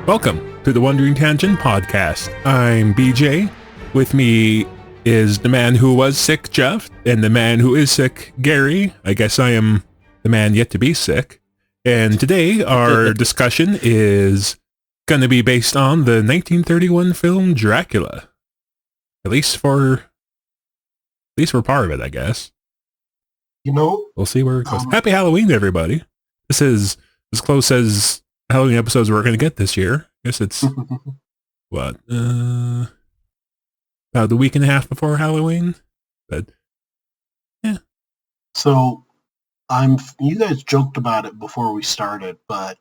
Welcome to the Wandering Tangent podcast. I'm BJ. With me is the man who was sick, Jeff, and the man who is sick, Gary. I guess I am the man yet to be sick. And today our discussion is going to be based on the 1931 film Dracula. At least for part of it, I guess. You know, we'll see where it goes. Happy Halloween, everybody. This is as close as Halloween episodes we're going to get this year. I guess it's what about the week and a half before Halloween, but yeah. So you guys joked about it before we started, but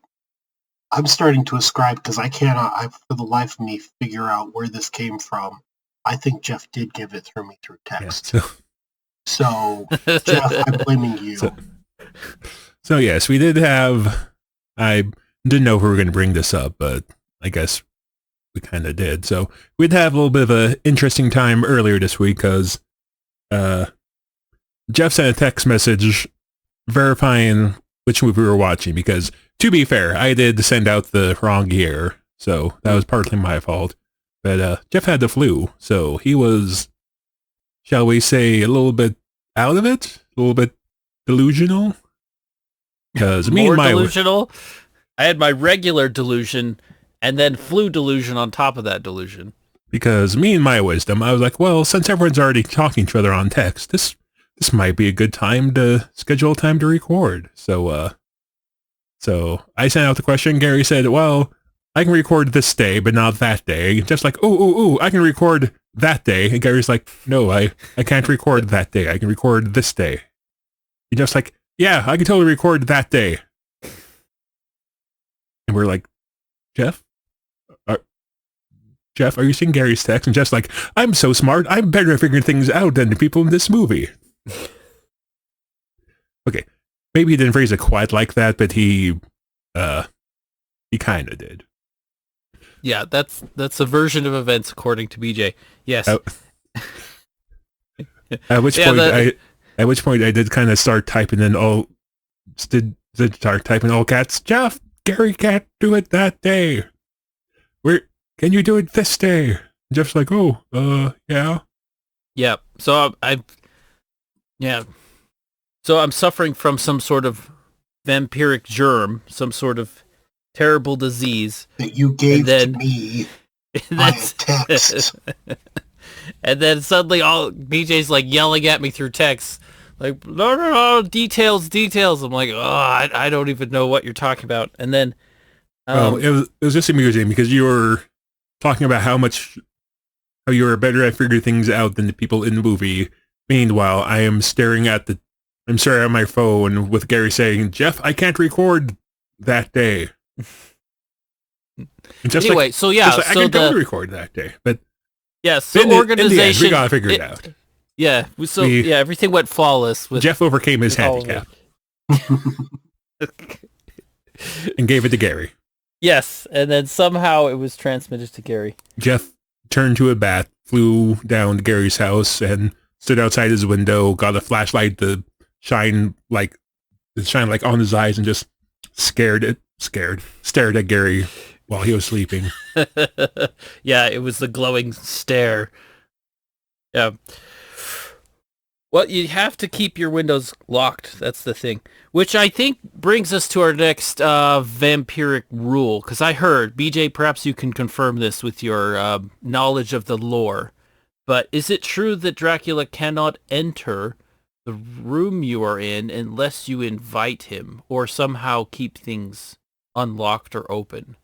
I'm starting to ascribe because I for the life of me figure out where this came from. I think Jeff did give it through me through text. Yeah, so Jeff, I'm blaming you. So yes, we did have. I didn't know if we were going to bring this up, but I guess we kind of did. So we'd have a little bit of an interesting time earlier this week because Jeff sent a text message verifying which movie we were watching because, to be fair, I did send out the wrong year, so that was partly my fault. But Jeff had the flu, so he was, shall we say, a little bit out of it? A little bit delusional? Because me and my delusional? I had my regular delusion and then flu delusion on top of that delusion. Because me and my wisdom, I was like, well, since everyone's already talking to each other on text, this might be a good time to schedule time to record. So I sent out the question. Gary said, well, I can record this day, but not that day. Just like, I can record that day. And Gary's like, no, I can't record that day. I can record this day. You're just like, yeah, I can totally record that day. And we're like, Jeff, are you seeing Gary's text? And Jeff's like, I'm so smart. I'm better at figuring things out than the people in this movie. Okay, maybe he didn't phrase it quite like that, but he kind of did. Yeah, that's a version of events according to BJ. Yes. At which point I did kind of start typing in all caps. Jeff, Gary can't do it that day. Can you do it this day? Jeff's like, yeah. Yeah. So So I'm suffering from some sort of vampiric germ, some sort of terrible disease that you gave to me via text. And then suddenly BJ's like yelling at me through text, like, no, details. I'm like, I don't even know what you're talking about. And then, it was just amusing because you were talking about how you were better at figuring things out than the people in the movie. Meanwhile, I'm staring at my phone with Gary saying, Jeff, I can't record that day. Anyway, I can totally record that day, but yeah, so organization, in the end, we gotta figure it out. Yeah, everything went flawless. Jeff overcame his handicap and gave it to Gary. Yes, and then somehow it was transmitted to Gary. Jeff turned to a bat, flew down to Gary's house, and stood outside his window, got a flashlight to shine like on his eyes, and just stared at Gary while he was sleeping. Yeah, it was the glowing stare. Yeah. Well, you have to keep your windows locked. That's the thing. Which I think brings us to our next vampiric rule. Because I heard, BJ, perhaps you can confirm this with your knowledge of the lore. But is it true that Dracula cannot enter the room you are in unless you invite him or somehow keep things unlocked or open?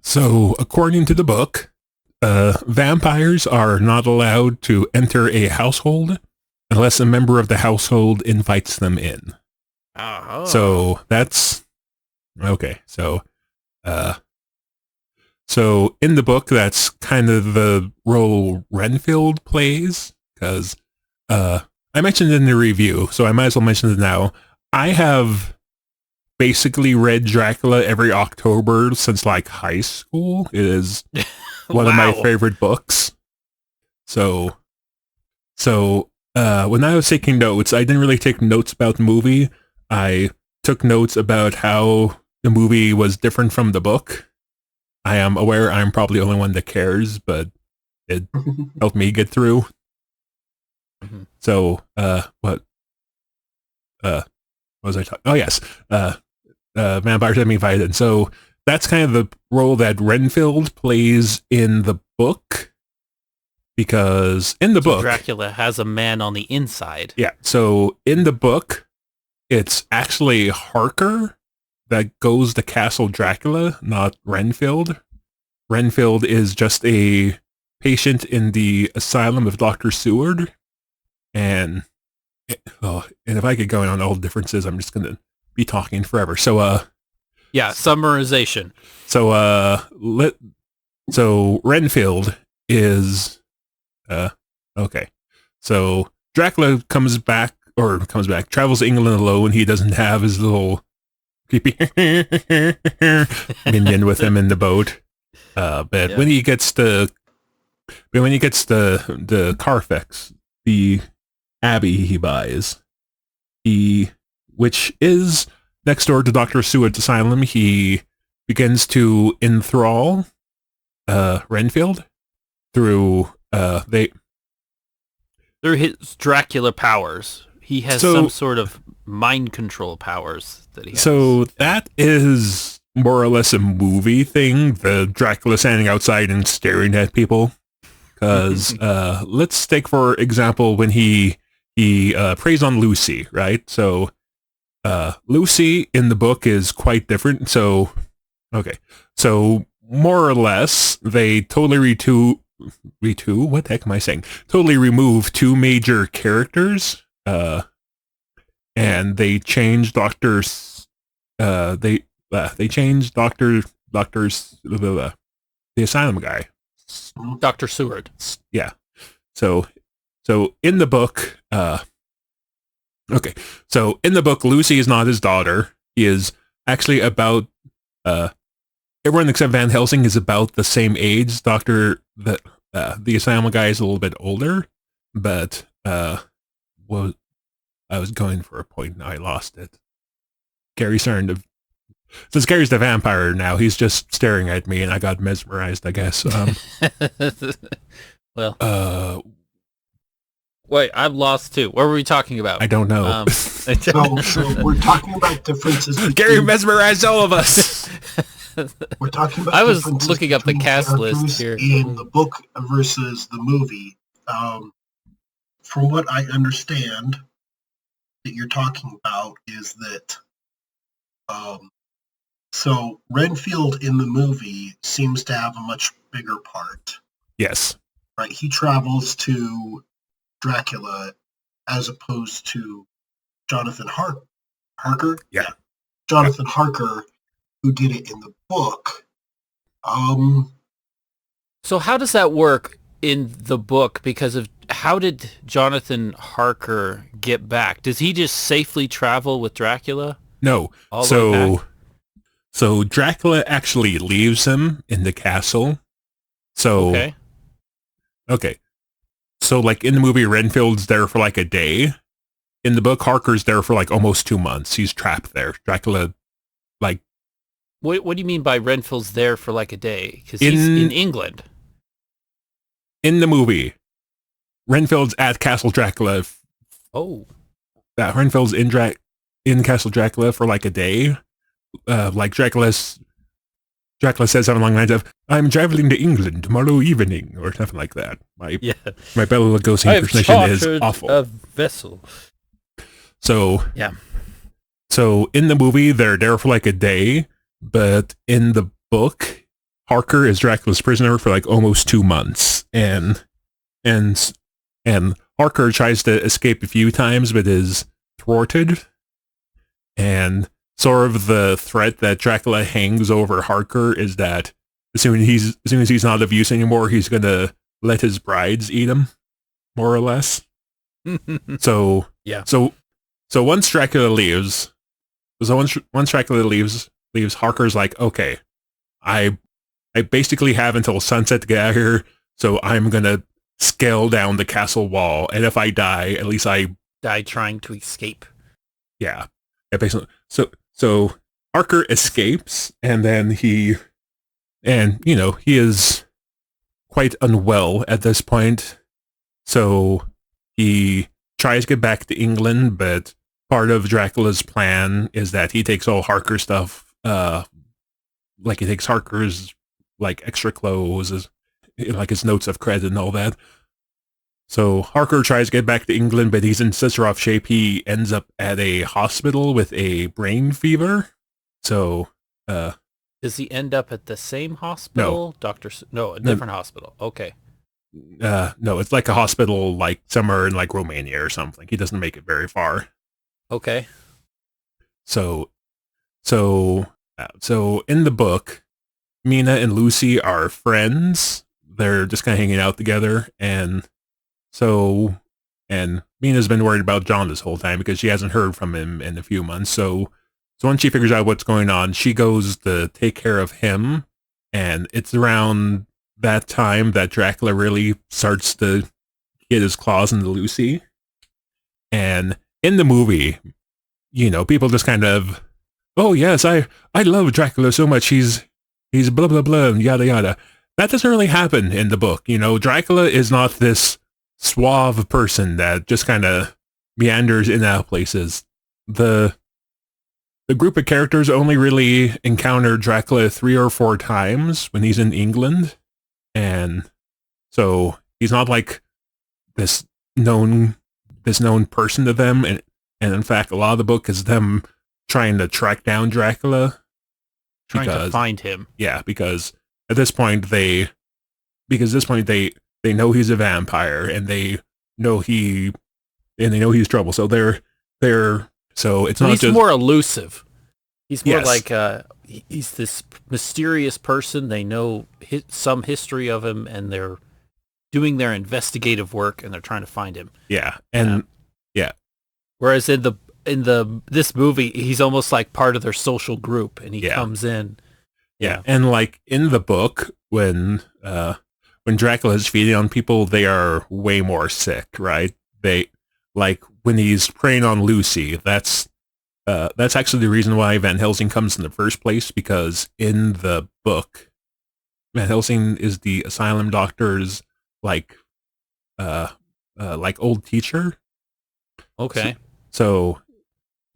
So, according to the book, vampires are not allowed to enter a household unless a member of the household invites them in. Oh. So that's okay. So in the book, that's kind of the role Renfield plays, because I mentioned it in the review, so I might as well mention it now. I have basically read Dracula every October since like high school. It is one of my favorite books. So when I was taking notes, I didn't really take notes about the movie. I took notes about how the movie was different from the book. I am aware I'm probably the only one that cares, but it helped me get through. Mm-hmm. So, what was I talking? Oh, yes. Vampires semi-violent. So that's kind of the role that Renfield plays in the book. Because in the book... Dracula has a man on the inside. Yeah. So in the book, it's actually Harker that goes to Castle Dracula, not Renfield. Renfield is just a patient in the asylum of Dr. Seward. And if I get going on all the differences, I'm just going to be talking forever. So, yeah, summarization. So Renfield is, okay. So Dracula travels to England alone. He doesn't have his little creepy minion with him in the boat. But when he gets the Carfax, the abbey he buys, which is next door to Dr. Seward's asylum, he begins to enthrall Renfield through his Dracula powers. He has some sort of mind control powers that he has. So that is more or less a movie thing, the Dracula standing outside and staring at people. Because let's take, for example, when he preys on Lucy, right? So Lucy in the book is quite different. So, okay. So more or less, they totally what the heck am I saying? Totally remove two major characters, and they change doctors. They changed doctors. The asylum guy, Dr. Seward. Yeah. So in the book, okay. So in the book, Lucy is not his daughter. He is actually about everyone except Van Helsing is about the same age. The asylum guy is a little bit older, but I was going for a point, now I lost it. Since Gary's the vampire now, he's just staring at me, and I got mesmerized, I guess. Well, wait, I'm lost too. What were we talking about? I don't know. So we're talking about differences. Gary mesmerized all of us. We're talking about. I was looking up the cast list here in the book versus the movie. From what I understand, that you're talking about is that. So Renfield in the movie seems to have a much bigger part. Yes. Right. He travels to Dracula as opposed to Jonathan Harker. Yeah. Jonathan Harker, who did it in the book. So how does that work in the book? Because of how did Jonathan Harker get back? Does he just safely travel with Dracula? No. So Dracula actually leaves him in the castle. So okay. So like in the movie, Renfield's there for like a day. In the book, Harker's there for like almost 2 months. He's trapped there. Dracula, like. What do you mean by Renfield's there for like a day? Because he's in England. In the movie, Renfield's at Castle Dracula. Oh. Renfield's in Castle Dracula for like a day. Like Dracula says something along the lines of, "I'm traveling to England tomorrow evening," or something like that. My Bela Lugosi impersonation is awful. A vessel. So yeah. So in the movie, they're there for like a day, but in the book, Harker is Dracula's prisoner for like almost 2 months, and Harker tries to escape a few times, but is thwarted, and sort of the threat that Dracula hangs over Harker is that as soon as he's not of use anymore, he's gonna let his brides eat him, more or less. So yeah. So once Dracula leaves, Harker's like, okay, I basically have until sunset to get out of here, so I'm gonna scale down the castle wall, and if I die, at least I die trying to escape. Yeah, basically. So Harker escapes, and then he and he is quite unwell at this point. So he tries to get back to England, but part of Dracula's plan is that he takes all Harker stuff, like he takes Harker's like extra clothes, like his notes of credit and all that. So Harker tries to get back to England, but he's in such rough shape he ends up at a hospital with a brain fever. So, does he end up at the same hospital? No, a different hospital. Okay. No, it's like a hospital like somewhere in like Romania or something. He doesn't make it very far. Okay. So in the book, Mina and Lucy are friends. They're just kind of hanging out together, and Mina's been worried about John this whole time because she hasn't heard from him in a few months. So once she figures out what's going on, she goes to take care of him, and it's around that time that Dracula really starts to get his claws into Lucy. And in the movie, people just kind of, oh yes, I love Dracula so much. He's blah blah blah and yada yada. That doesn't really happen in the book. Dracula is not this suave person that just kind of meanders in and out of places. The group of characters only really encounter Dracula 3 or 4 times when he's in England, and so he's not like this known person to them. And in fact, a lot of the book is them trying to track down Dracula, trying to find him. Yeah, because at this point they know he's a vampire, and they know he's trouble. So so it's not he's just more elusive. He's more like he's this mysterious person. They know some history of him, and they're doing their investigative work, and they're trying to find him. Yeah, and yeah. Whereas in this movie, he's almost like part of their social group, and he comes in. Yeah, and like in the book, when Dracula is feeding on people, they are way more sick, right? They like when he's preying on Lucy. That's actually the reason why Van Helsing comes in the first place, because in the book, Van Helsing is the asylum doctor's like old teacher. Okay. So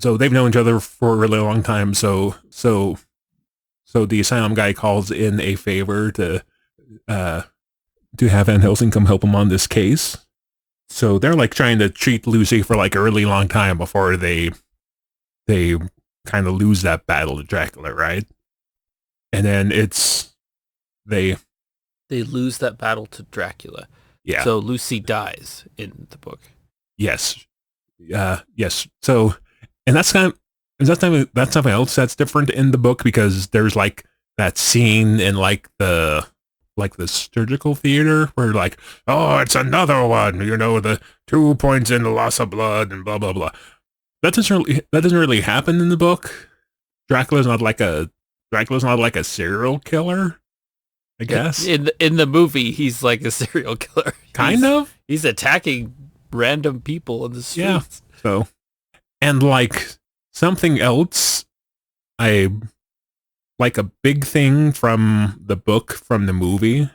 they've known each other for a really long time. So the asylum guy calls in a favor to have Van Helsing come help him on this case. So they're like trying to treat Lucy for like a really long time before they kind of lose that battle to Dracula, right? And then they lose that battle to Dracula. Yeah. So Lucy dies in the book. Yes. Yes. So, and that's something else that's different in the book, because there's like that scene in like the surgical theater where like, oh, it's another one, the 2 points in the loss of blood and blah blah blah. That doesn't really happen in the book. Dracula's not like a serial killer, I guess. In the movie, he's like a serial killer. Kind of. He's attacking random people in the streets. Yeah. So, and like something else, I like a big thing from the book from the movie,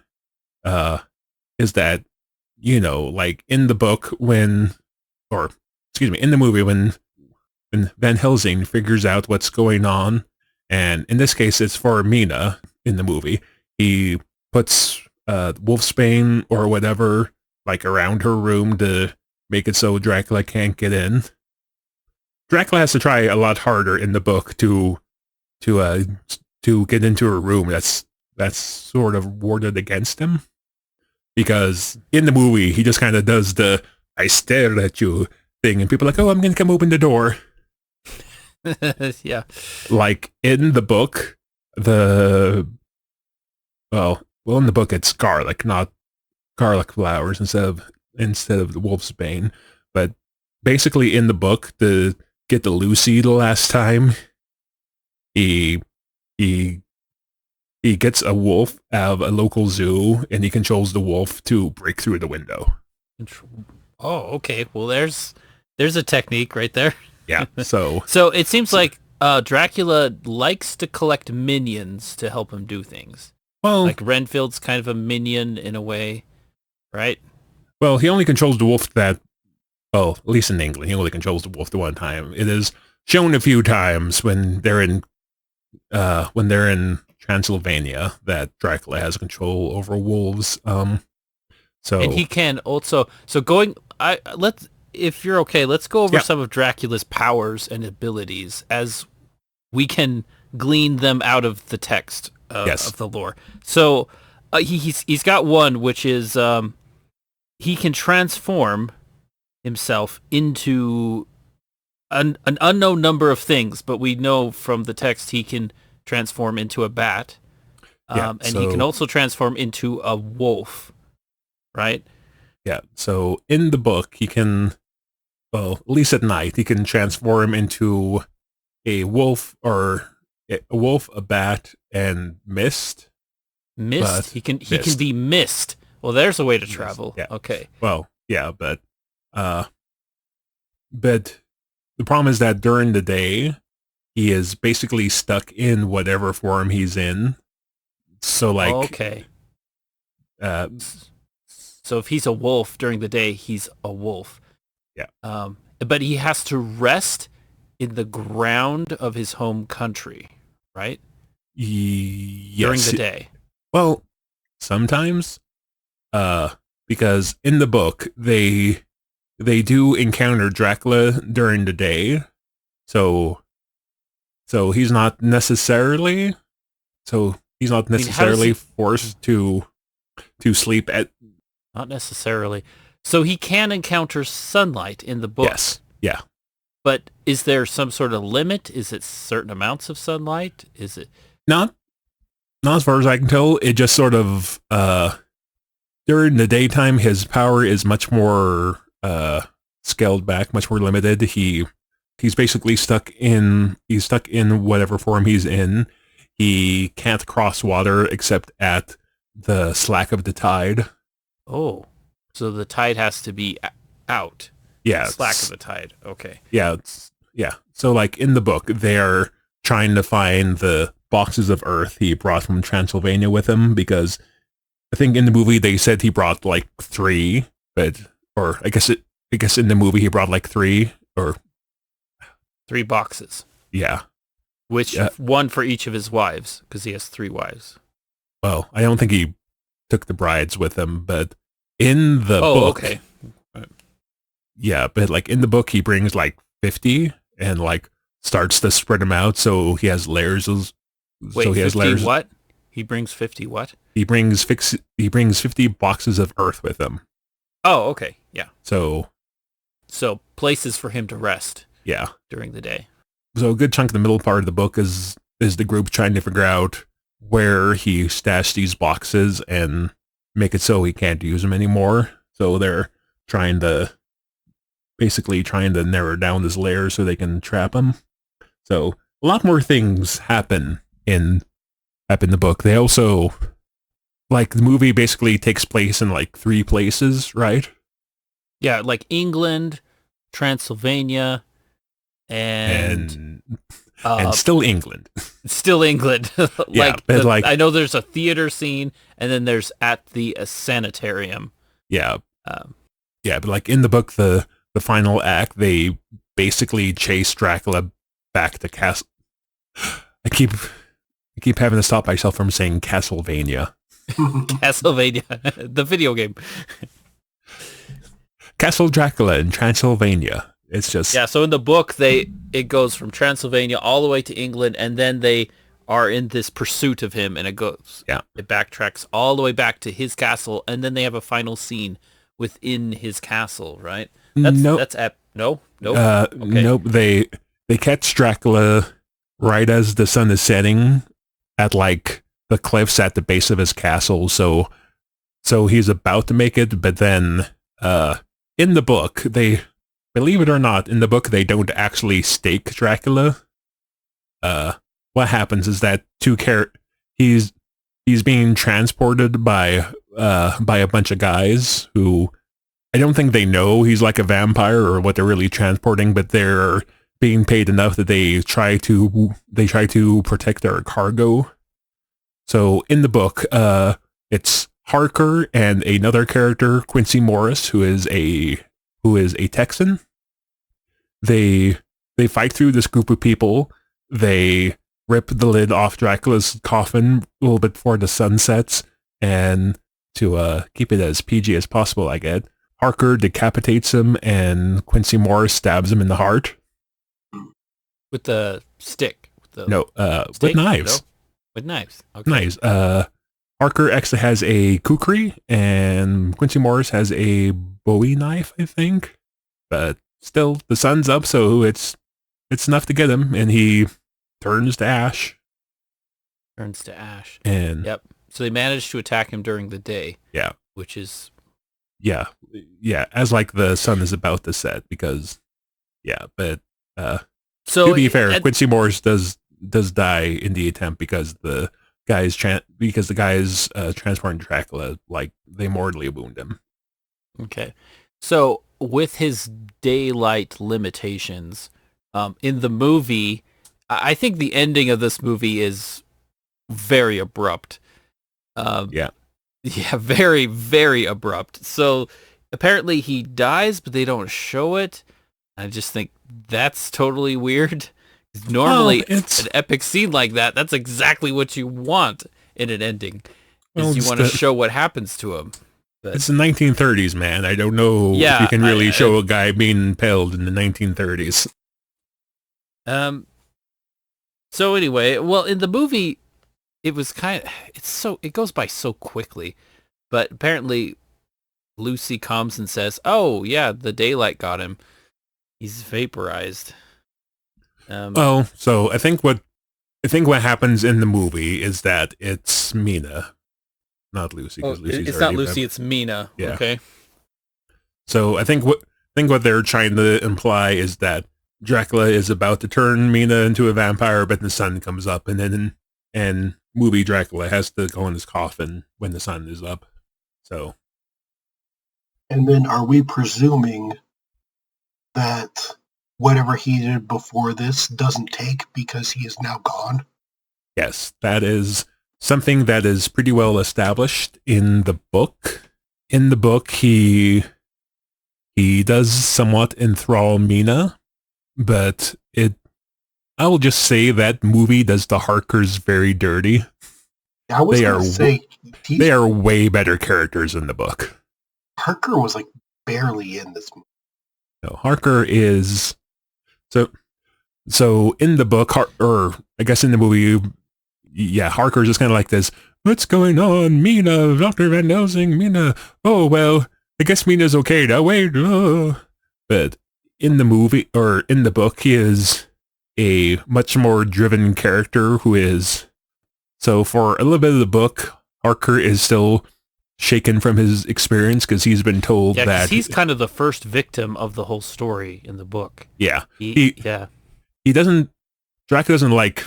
is that like in the book in the movie when Van Helsing figures out what's going on, and in this case it's for Mina in the movie, he puts wolfsbane or whatever like around her room to make it so Dracula can't get in. Dracula has to try a lot harder in the book to get into her room. That's sort of warded against him, because in the movie he just kind of does the "I stare at you" thing, and people are like, "Oh, I'm gonna come open the door." Yeah. Like in the book, in the book it's garlic, not garlic flowers instead of the wolf's bane. But basically in the book, to get to Lucy the last time, he gets a wolf out of a local zoo, and he controls the wolf to break through the window. Oh, okay. Well, there's a technique right there. Yeah. So it seems like Dracula likes to collect minions to help him do things. Well, Like Renfield's kind of a minion in a way, right? well, he only controls the wolf that. Well, at least in England, he only controls the wolf the one time. It is shown a few times when they're in Transylvania that Dracula has control over wolves. So And he can also if you're okay, let's go over some of Dracula's powers and abilities as we can glean them out of the text of the lore. So he's got one which is he can transform himself into an unknown number of things, but we know from the text he can transform into a bat, and he can also transform into a wolf, right? Yeah, so in the book, he can, well, at least at night, he can transform into a wolf, a bat, and mist. Mist? He can be mist. Well, there's a way to travel. Yeah. Okay. Well, yeah, but the problem is that during the day, he is basically stuck in whatever form he's in. So, like... Okay. So if he's a wolf during the day, he's a wolf. Yeah. But he has to rest in the ground of his home country, right? Yes. During the day. Well, sometimes, because in the book they do encounter Dracula during the day, so he's not necessarily forced to sleep at. Not necessarily. So he can encounter sunlight in the book. Yes. Yeah. But is there some sort of limit? Is it certain amounts of sunlight? Is it not as far as I can tell? It just sort of during the daytime his power is much more scaled back, much more limited. He's basically stuck in whatever form he's in. He can't cross water except at the slack of the tide. Oh, so the tide has to be out. Yeah. Slack of the tide. Okay. Yeah. So like in the book, they're trying to find the boxes of earth he brought from Transylvania with him, because I think in the movie they said he brought like 3, or I guess in the movie he brought like 3 or 3 boxes. Yeah. Which one for each of his wives, because he has 3 wives. Well, I don't think he took the brides with him, but in the book, okay. Yeah, but like in the book, he brings like 50 and like starts to spread them out, so he has layers. Wait, so he has 50 layers. What? He brings 50 what? He brings 50 boxes of earth with him. Oh, okay, yeah. So places for him to rest. Yeah. During the day. So a good chunk of the middle part of the book is the group trying to figure out where he stashed these boxes and make it so he can't use them anymore. So they're basically trying to narrow down this layer so they can trap him. So a lot more things happen in the book. They also, like, the movie basically takes place in like 3 places, right? Yeah, like England, Transylvania, and still England. Still England. Yeah, I know there's a theater scene, and then there's at the sanitarium. Yeah. Yeah, but like in the book, the final act, they basically chase Dracula back to castle. I keep having to stop myself from saying Castlevania. Castlevania, the video game. Castle Dracula in Transylvania. It's just... Yeah, so in the book, it goes from Transylvania all the way to England, and then they are in this pursuit of him, and it backtracks all the way back to his castle, and then they have a final scene within his castle, right? No. Okay. Nope. They catch Dracula right as the sun is setting at like the cliffs at the base of his castle. So he's about to make it, but then in the book, believe it or not, in the book they don't actually stake Dracula. What happens is that he's being transported by a bunch of guys who I don't think they know he's like a vampire or what they're really transporting, but they're being paid enough that they try to protect their cargo. So in the book, it's Harker and another character, Quincy Morris, who is a Texan. They fight through this group of people. They rip the lid off Dracula's coffin a little bit before the sun sets, and to keep it as PG as possible, I get, Harker decapitates him, and Quincy Morris stabs him in the heart. With the stick. With knives. No? With knives. Okay. Knives. Harker actually has a kukri, and Quincy Morris has a Bowie knife, I think. But still, the sun's up, so it's enough to get him, and he turns to ash. And yep. So they managed to attack him during the day. Yeah. Which is... Yeah. As like the sun is about to set, because... Yeah, but... So to be fair, Quincy Morris does die in the attempt because the guys transporting Dracula, like, they mortally wound him. Okay. So with his daylight limitations, in the movie, I think the ending of this movie is very abrupt. Yeah, very, very abrupt. So apparently he dies, but they don't show it. I just think that's totally weird. Normally, an epic scene like that's exactly what you want in an ending. Is you want to show what happens to him. But it's the 1930s, man. I don't know if you can really show a guy being impaled in the 1930s. So anyway, well, in the movie, it was it goes by so quickly. But apparently, Lucy comes and says, "Oh yeah, the daylight got him. He's vaporized." So I think what happens in the movie is that it's Mina, not Lucy. It's not Lucy. It's Mina. Yeah. Okay. So I think what they're trying to imply is that Dracula is about to turn Mina into a vampire, but the sun comes up, and movie Dracula has to go in his coffin when the sun is up. So. And then, are we presuming that whatever he did before this doesn't take because he is now gone? Yes, that is something that is pretty well established in the book. In the book, he does somewhat enthrall Mina, but I will just say that movie does the Harkers very dirty. I was going to say... They are way better characters in the book. Harker was like barely in this movie. No, Harker is... So in the book, or I guess in the movie, Harker's just kind of like this, "What's going on, Mina? Dr. Van Helsing, Mina. Oh, well, I guess Mina's okay now. Wait. Oh." But in the movie, or in the book, he is a much more driven character who is... So for a little bit of the book, Harker is still shaken from his experience because he's been told that... he's kind of the first victim of the whole story in the book. Yeah. He doesn't... Dracula doesn't like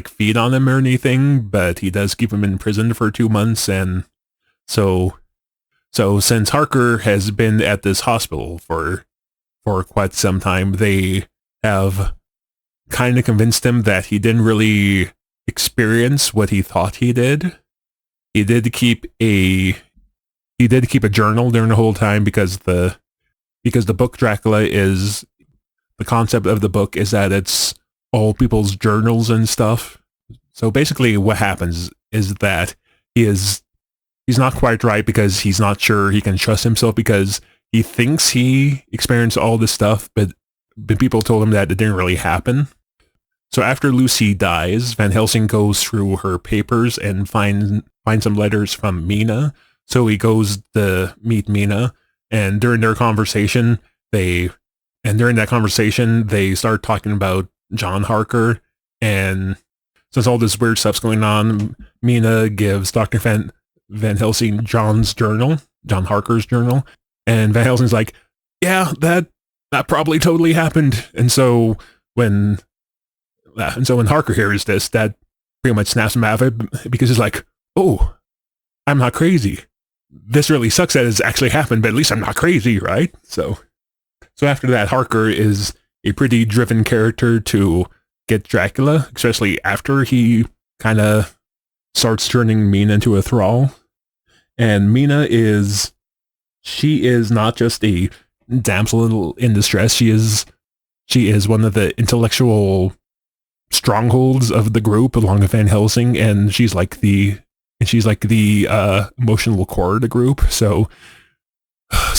feed on him or anything, but he does keep him in prison for 2 months, and so since Harker has been at this hospital for quite some time, they have kind of convinced him that he didn't really experience what he thought he did. He did keep a journal during the whole time because the book Dracula is... The concept of the book is that it's all people's journals and stuff. So basically what happens is that he's not quite right because he's not sure he can trust himself because he thinks he experienced all this stuff, but people told him that it didn't really happen. So after Lucy dies, Van Helsing goes through her papers and finds some letters from Mina. So he goes to meet Mina, and during their conversation, they start talking about John Harker, and since all this weird stuff's going on, Mina gives Dr. Van Helsing John Harker's journal, and Van Helsing's like, "Yeah, that probably totally happened." And so when Harker hears this, that pretty much snaps him out of it because he's like, "Oh, I'm not crazy. This really sucks that it's actually happened, but at least I'm not crazy, right?" So after that, Harker is a pretty driven character to get Dracula, especially after he kind of starts turning Mina into a thrall. And Mina she is not just a damsel in distress. She is one of the intellectual strongholds of the group, along with Van Helsing, and she's like the emotional core of the group. So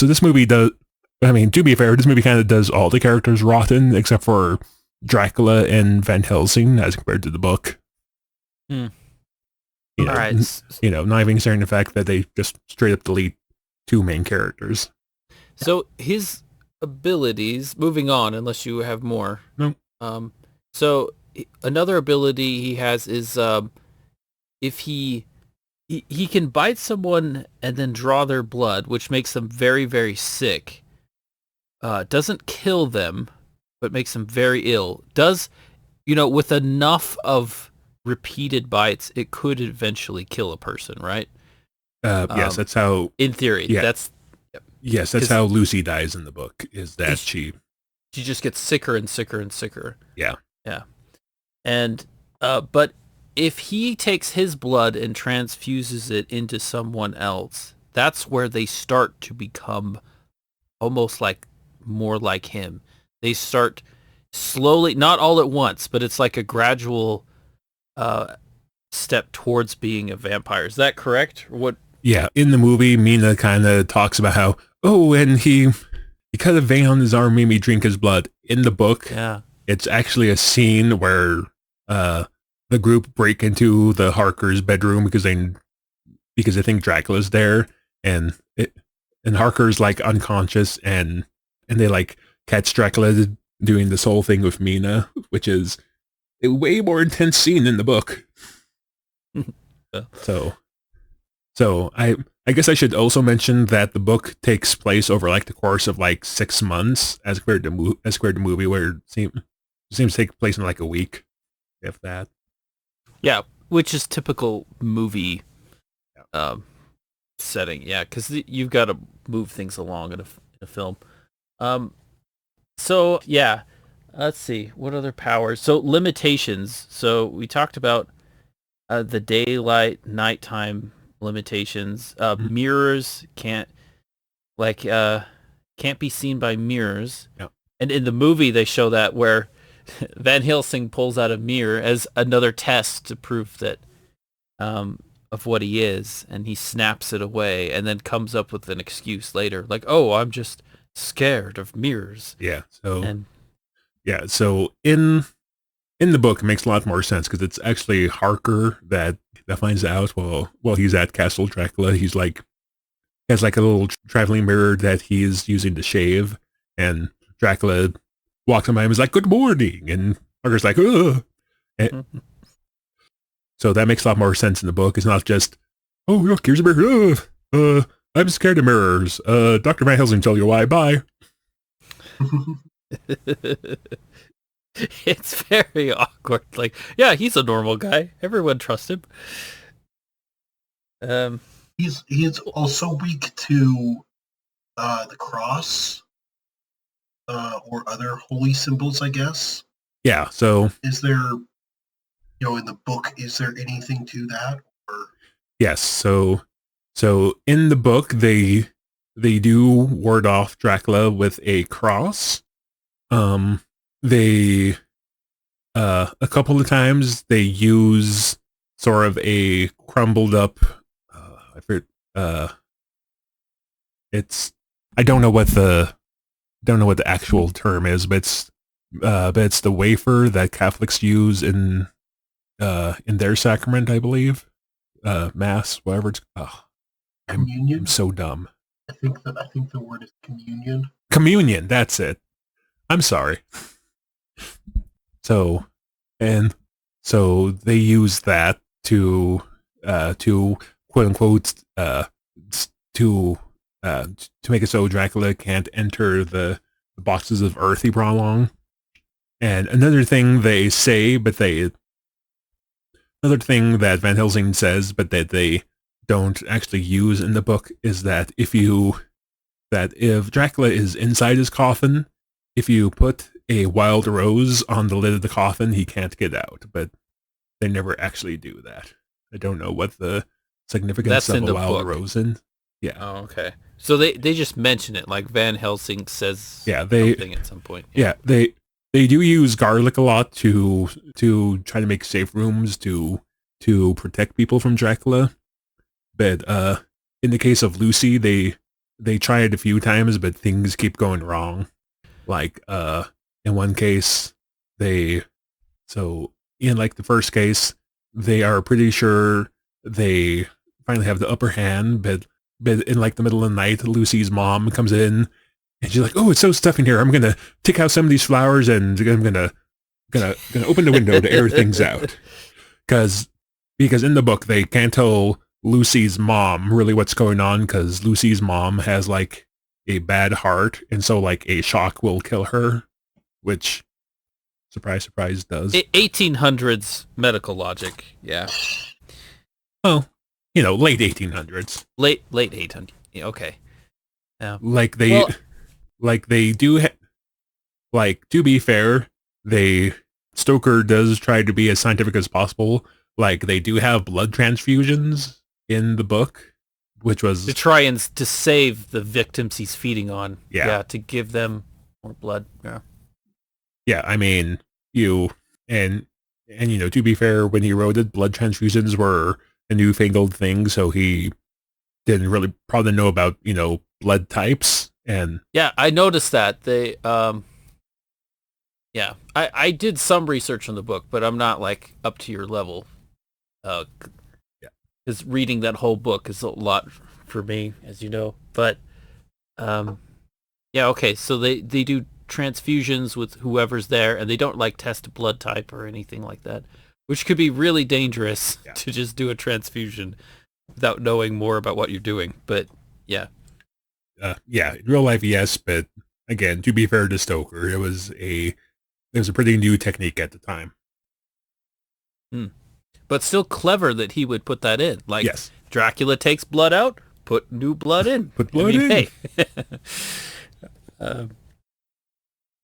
this movie does. I mean, to be fair, this movie kind of does all the characters rotten except for Dracula and Van Helsing as compared to the book. Hmm. You know, All right. Not even considering the fact that they just straight up delete two main characters. So his abilities, moving on, unless you have more. No. So another ability he has is if he can bite someone and then draw their blood, which makes them very, very sick. Doesn't kill them, but makes them very ill. Does, with enough of repeated bites, it could eventually kill a person, right? Yes, that's how. In theory, yeah. Yep. Yes, that's how Lucy dies in the book. Is that she just gets sicker and sicker and sicker. Yeah. Yeah. And but if he takes his blood and transfuses it into someone else, that's where they start to become almost like more like him. They start slowly, not all at once, but it's like a gradual step towards being a vampire. Is that correct? Or what? Yeah, in the movie, Mina kind of talks about how, and he cut a vein on his arm, made me drink his blood. In the book, yeah, it's actually a scene where the group break into the Harker's bedroom because they think Dracula's there, and Harker's like unconscious, and they like catch Dracula doing this whole thing with Mina, which is a way more intense scene in the book. So I guess I should also mention that the book takes place over like the course of like 6 months as compared to movie, where it seems to take place in like a week, if that. Yeah, which is typical movie setting. Yeah, because you've got to move things along in a film. So yeah, let's see what other powers. So limitations. So we talked about the daylight, nighttime limitations. Mirrors can't be seen by mirrors. Yep. And in the movie they show that where Van Helsing pulls out a mirror as another test to prove that of what he is, and he snaps it away and then comes up with an excuse later, like, "Oh, I'm just scared of mirrors." Yeah. So in the book, it makes a lot more sense because it's actually Harker that finds out while he's at Castle Dracula. He has like a little traveling mirror that he's using to shave, and Dracula walks by him and is like, "Good morning," and Harker's like, "Ugh." So that makes a lot more sense in the book. It's not just, "Oh, look, here's a mirror. I'm scared of mirrors. Dr. Van Helsing tell you why. Bye." It's very awkward. Like, yeah, he's a normal guy. Everyone trusts him. He's also weak to the cross or other holy symbols, I guess. Yeah. So is there, in the book, is there anything to that? Or? Yes. So in the book, they do ward off Dracula with a cross. They a couple of times they use sort of a crumbled up I don't know what the actual term is, but it's the wafer that Catholics use in their sacrament, I believe. Mass, whatever it's communion. I'm so dumb. I think the word is communion. Communion, that's it. I'm sorry. So they use that to quote unquote to make it so Dracula can't enter the boxes of earth he brought along. And another thing they say, another thing that Van Helsing says, but that they don't actually use in the book, is that if Dracula is inside his coffin, if you put a wild rose on the lid of the coffin, he can't get out. But they never actually do that. I don't know what the significance That's of in a the wild book. rose in. Yeah. Oh, okay. So they just mention it, like Van Helsing says Yeah, something at some point. Yeah, they do use garlic a lot to try to make safe rooms to protect people from Dracula. But in the case of Lucy, they try it a few times, but things keep going wrong. Like in one case, they so in like the first case, they are pretty sure they finally have the upper hand, but in like the middle of the night, Lucy's mom comes in and she's like, "Oh, it's so stuffy in here. I'm gonna take out some of these flowers and I'm gonna open the window to air things out." Because in the book they can't tell Lucy's mom really what's going on because Lucy's mom has like a bad heart, and so like a shock will kill her, which surprise, surprise does. 1800s medical logic. Yeah. Well, you know, late 1800s. Late 800. Yeah, okay. Yeah. Like they do. Like, to be fair, Stoker does try to be as scientific as possible. Like, they do have blood transfusions in the book, which was to try and to save the victims he's feeding on. Yeah. To give them more blood. Yeah. Yeah, I mean, and you know, to be fair, when he wrote it, blood transfusions were a newfangled thing, so he didn't really probably know about, you know, blood types. And yeah, I noticed that they yeah, I did some research on the book, but I'm not like up to your level. Yeah, because reading that whole book is a lot for me, as you know. But yeah, okay, so they do transfusions with whoever's there, and they don't like test blood type or anything like that, which could be really dangerous to just do a transfusion without knowing more about what you're doing. But yeah. Yeah, in real life, yes, but again, to be fair to Stoker, it was a pretty new technique at the time. But still clever that he would put that in. Like, yes. Dracula takes blood out, put new blood in. Put blood in. Hey.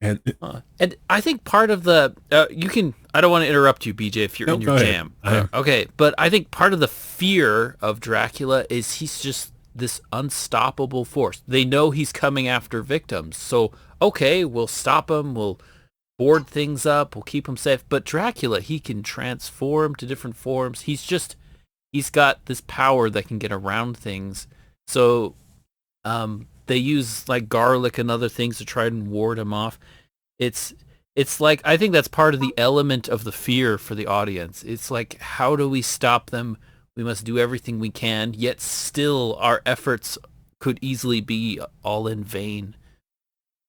And I think part of the you can. I don't want to interrupt you, BJ, if you're in your jam. Okay, but I think part of the fear of Dracula is he's just this unstoppable force. They know he's coming after victims, so okay, we'll stop him. We'll board things up. We'll keep him safe. But Dracula, he can transform to different forms. He's got this power that can get around things. So they use like garlic and other things to try and ward him off. It's like, I think that's part of the element of the fear for the audience. It's like, how do we stop them? We must do everything we can, yet still our efforts could easily be all in vain.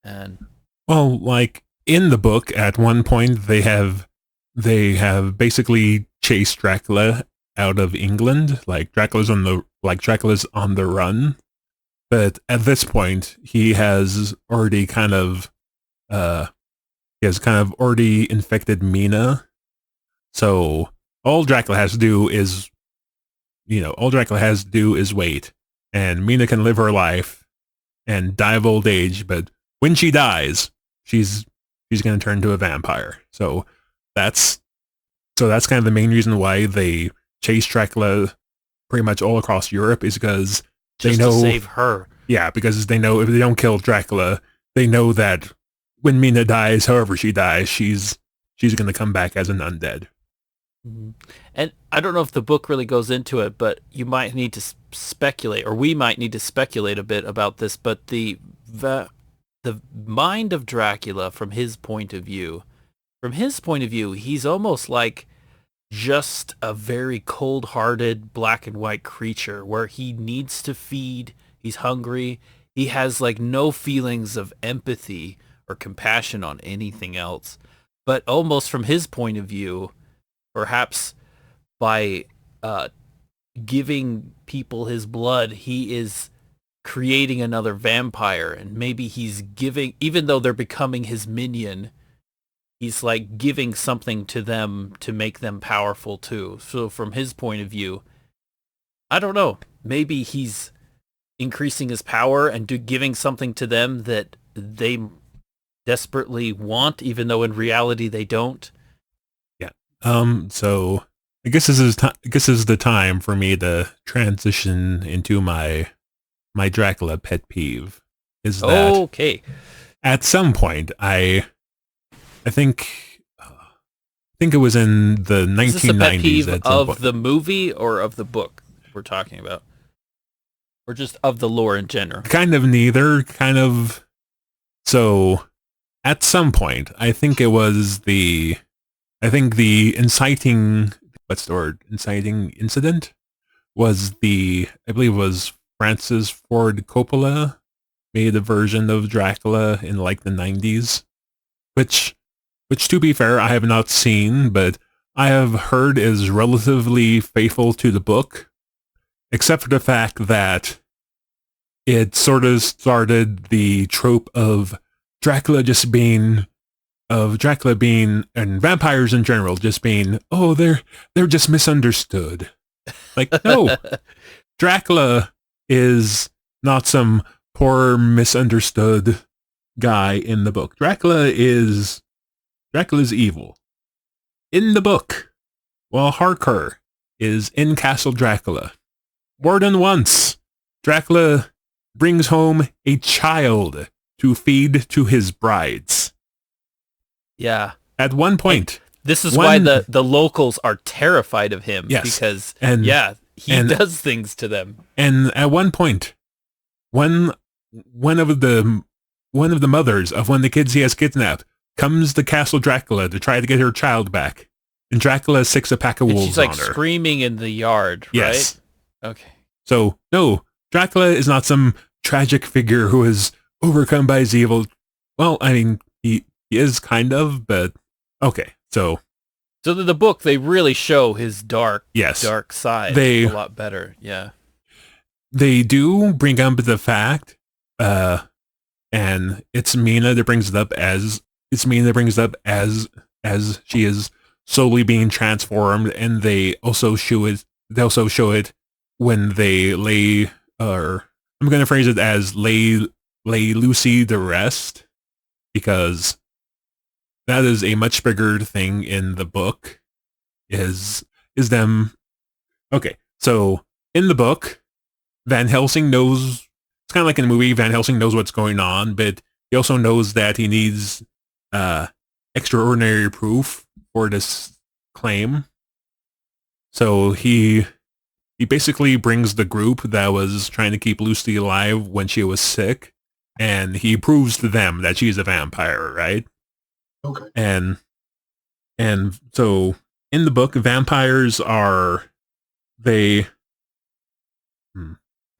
And well, like in the book, at one point they have basically chased Dracula out of England. Like Dracula's on the run. But at this point, he has already kind of already infected Mina. So all Dracula has to do is, wait, and Mina can live her life and die of old age. But when she dies, she's going to turn into a vampire. So that's kind of the main reason why they chase Dracula pretty much all across Europe, is because they know to save her. Yeah, because they know if they don't kill Dracula, they know that when Mina dies, however she dies, she's going to come back as an undead. Mm-hmm. And I don't know if the book really goes into it, but you might need to speculate, or we might need to speculate a bit about this. But the mind of Dracula, from his point of view, he's almost like just a very cold-hearted black and white creature where he needs to feed. He's hungry. He has like no feelings of empathy or compassion on anything else. But almost from his point of view, perhaps by giving people his blood, he is creating another vampire. And maybe he's giving, even though they're becoming his minion, he's like giving something to them to make them powerful too. So from his point of view, I don't know, maybe he's increasing his power and giving something to them that they desperately want, even though in reality they don't. Yeah. So I guess this is the time for me to transition into my Dracula pet peeve. Is that Okay. at some point I think it was in the Is this a pet 1990s peeve at some of point. the movie or of the book we're talking about? Or just of the lore in general? Kind of neither, kind of. So at some point, I think the inciting, what's the word? Inciting incident was I believe it was Francis Ford Coppola made a version of Dracula in like the 90s, which to be fair, I have not seen, but I have heard is relatively faithful to the book, except for the fact that it sort of started the trope of Dracula being, and vampires in general just being, oh, they're just misunderstood. Like, no, Dracula is not some poor misunderstood guy in the book. Dracula's evil. In the book, while Harker is in Castle Dracula, more than once, Dracula brings home a child to feed to his brides. Yeah. At one point. This is why the locals are terrified of him. Yes. Because, he does things to them. And at one point, one of the mothers of one of the kids he has kidnapped comes to Castle Dracula to try to get her child back. And Dracula sicks a pack of wolves she's like on her. Screaming in the yard, yes. Right? Okay. So, no, Dracula is not some tragic figure who is overcome by his evil. Well, I mean, he is kind of, but okay. So the book, they really show his dark side a lot better. Yeah. They do bring up the fact, and it's Mina that brings it up as she is slowly being transformed, and they also show it when they lay, or I'm going to phrase it as lay Lucy to rest, because that is a much bigger thing in the book, is them. Okay, so in the book, Van Helsing knows, it's kind of like in the movie, Van Helsing knows what's going on, but he also knows that he needs extraordinary proof for this claim. So he basically brings the group that was trying to keep Lucy alive when she was sick, and he proves to them that she's a vampire, right? Okay. And so in the book, vampires are,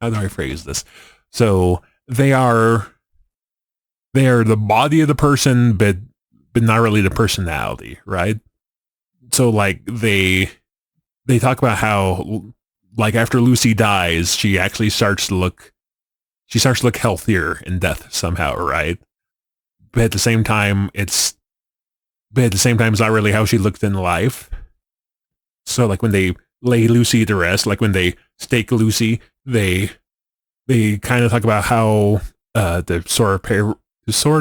how do I phrase this? So they are the body of the person, but not really the personality, right? So like they talk about how, like, after Lucy dies, she actually starts to look healthier in death somehow, right? But at the same time, it's not really how she looked in life. So like when they lay Lucy to rest, like when they stake Lucy, they kind of talk about how to sort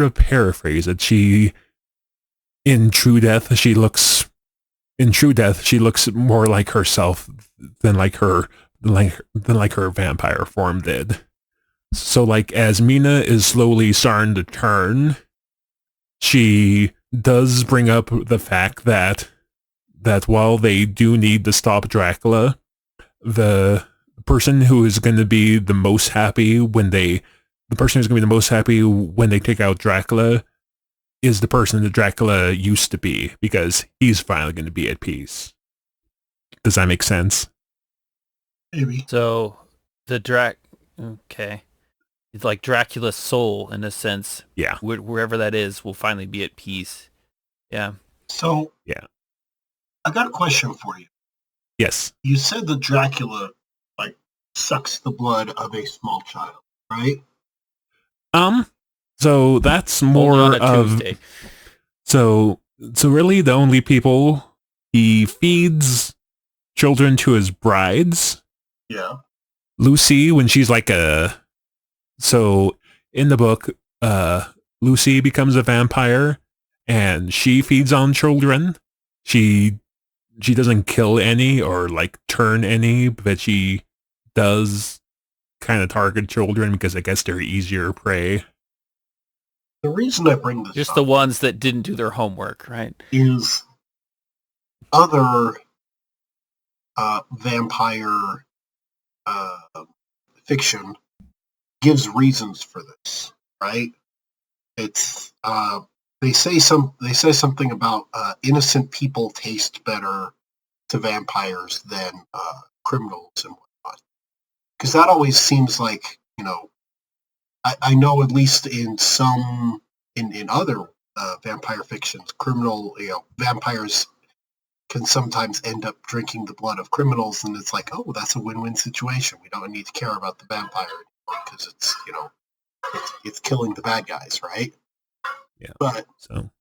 of paraphrase it, in true death she looks more like herself than like her vampire form did. So like as Mina is slowly starting to turn, she does bring up the fact that while they do need to stop Dracula, the person who is going to be the most happy when they take out Dracula is the person that Dracula used to be, because he's finally going to be at peace. Does that make sense? Maybe. So okay. It's like Dracula's soul, in a sense. Yeah. Wherever that is, will finally be at peace. Yeah. So, yeah. I got a question for you. Yes. You said that Dracula, like, sucks the blood of a small child, right? So that's more of Tuesday. So really the only people he feeds children to his brides. Yeah. Lucy, when she's like so in the book, Lucy becomes a vampire and she feeds on children. She she doesn't kill any or like turn any, but she does kind of target children because I guess they're easier prey. The reason I bring this Just up the ones that didn't do their homework, right? is other vampire fiction gives reasons for this, right? It's they say something about innocent people taste better to vampires than criminals and whatnot. Because that always seems like, I know at least in some in other vampire fictions, vampires can sometimes end up drinking the blood of criminals, and it's like, oh, that's a win-win situation. We don't need to care about the vampire anymore because it's killing the bad guys, right? Yeah. But so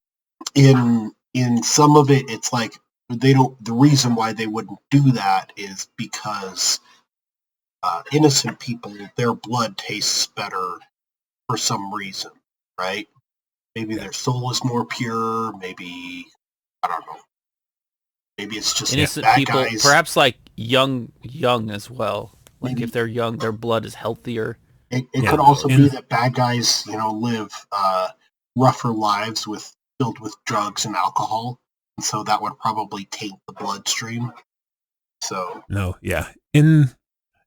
in some of it, it's like they don't. The reason why they wouldn't do that is because innocent people, their blood tastes better for some reason, right? Maybe their soul is more pure. Maybe I don't know. Maybe it's just Innocent bad people, guys. perhaps like young as well. Like Maybe. if they're young, their blood is healthier. It could also be that bad guys, live rougher lives filled with drugs and alcohol, and so that would probably taint the bloodstream. So no, yeah. In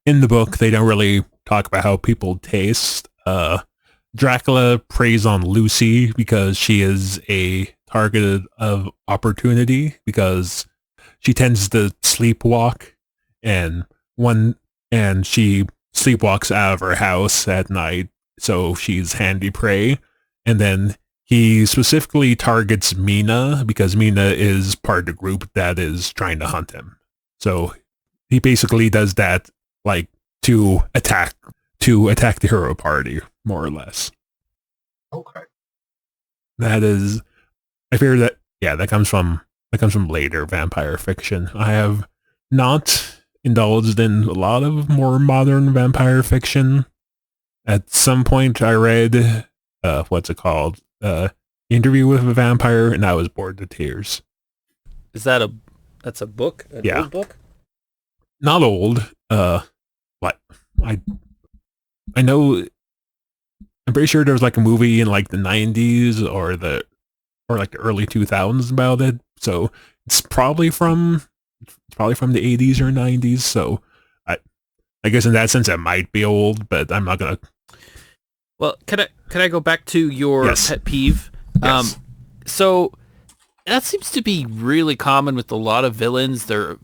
the book, they don't really talk about how people taste. Dracula preys on Lucy because she is a target of opportunity because she tends to sleepwalk, and she sleepwalks out of her house at night, so she's handy prey. And then he specifically targets Mina because Mina is part of the group that is trying to hunt him. So he basically does that like to attack the hero party, more or less. Okay. That is, I fear that that comes from later vampire fiction. I have not indulged in a lot of more modern vampire fiction. At some point I read what's it called? Interview with a Vampire, and I was bored to tears. Is that that's a book? An old book? Not old. What? I know, I'm pretty sure there was like a movie in like the 90s or like the early 2000s about it. So it's probably from the 80s or 90s. So I guess in that sense it might be old, but I'm not gonna. Well, can I go back to your pet peeve? Yes. So that seems to be really common with a lot of villains. They're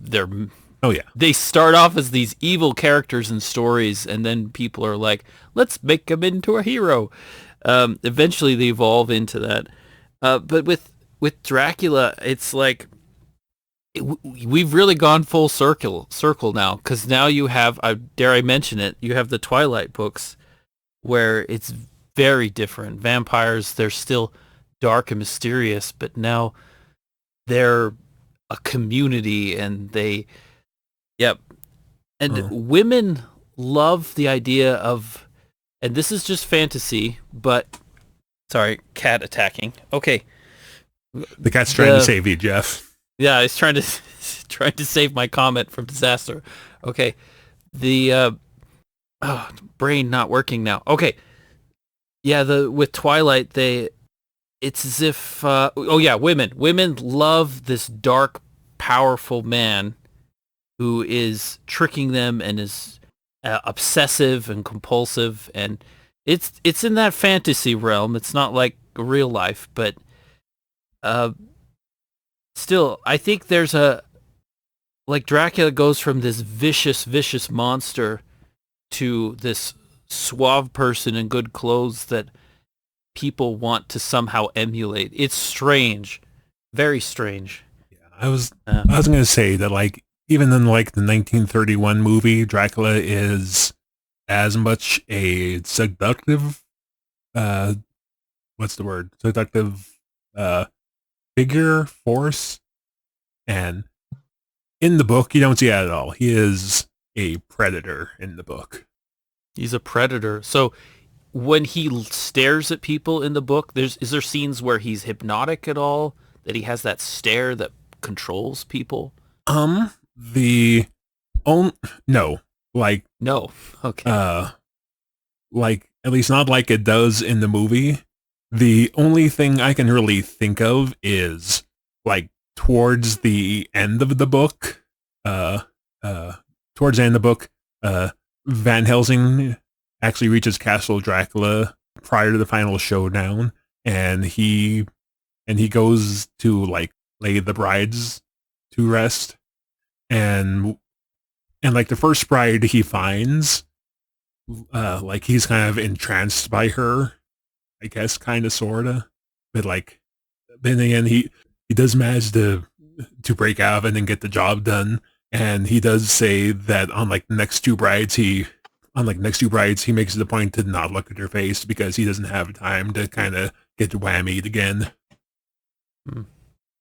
Oh yeah. They start off as these evil characters in stories, and then people are like, let's make them into a hero. Eventually they evolve into that. But with Dracula, it's like we've really gone full circle now, because now you have, dare I mention it, you have the Twilight books where it's very different. Vampires, they're still dark and mysterious, but now they're a community, and women love the idea of, and this is just fantasy, but sorry, cat attacking. Okay. The cat's trying to save you, Jeff. Yeah, he's trying to save my comment from disaster. Okay. The brain not working now. Okay. Yeah, with Twilight, it's as if women love this dark, powerful man who is tricking them and is obsessive and compulsive, and it's in that fantasy realm. It's not like real life, but still, I think there's Dracula goes from this vicious monster to this suave person in good clothes that people want to somehow emulate. It's strange, very strange. Yeah, I was going to say that, like, even in like the 1931 movie, Dracula is as much a seductive, what's the word? Seductive figure, force, and in the book you don't see that at all. He is a predator in the book. He's a predator. So when he stares at people in the book, is there scenes where he's hypnotic at all? That he has that stare that controls people? The no, like No. Okay. like at least not like it does in the movie. The only thing I can really think of is like towards the end of the book, uh, towards the end of the book, Van Helsing actually reaches Castle Dracula prior to the final showdown, and he goes to like lay the brides to rest, and like the first bride he finds, like he's kind of entranced by her, I guess, kind of, sorta, but like then again he does manage to break out of it and get the job done, and he does say that on like the next two brides he makes it a point to not look at her face because he doesn't have time to kind of get whammied again.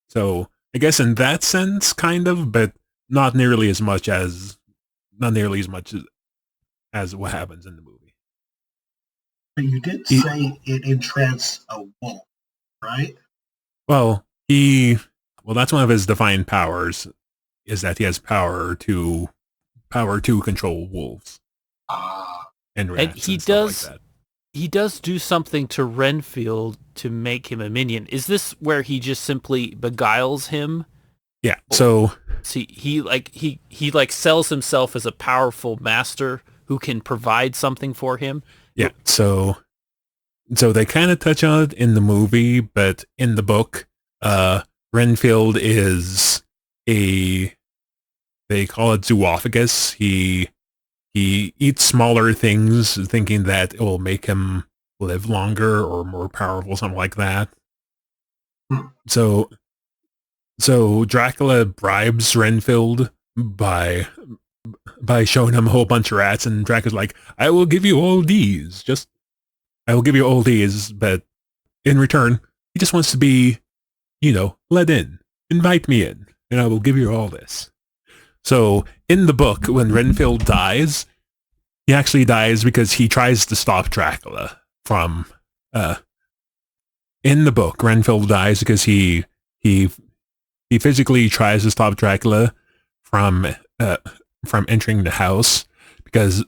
So I guess in that sense, kind of, but not nearly as much as what happens in the movie. But you did say it entranced a wolf, right? Well, that's one of his defined powers, is that he has power to control wolves. And rats And he and stuff does like that. he does do something to Renfield to make him a minion. Is this where he just simply beguiles him? Yeah. So See, he sells himself as a powerful master who can provide something for him. yeah, so they kind of touch on it in the movie, but in the book, Renfield is they call it zoophagous. He eats smaller things, thinking that it will make him live longer or more powerful, something like that. So Dracula bribes Renfield by showing him a whole bunch of rats, and Dracula's like, I will give you all these, but in return, he just wants to be, let in. Invite me in, and I will give you all this. So, in the book, when Renfield dies, he actually dies because he tries to stop Dracula from, in the book, Renfield dies because he physically tries to stop Dracula from entering the house, because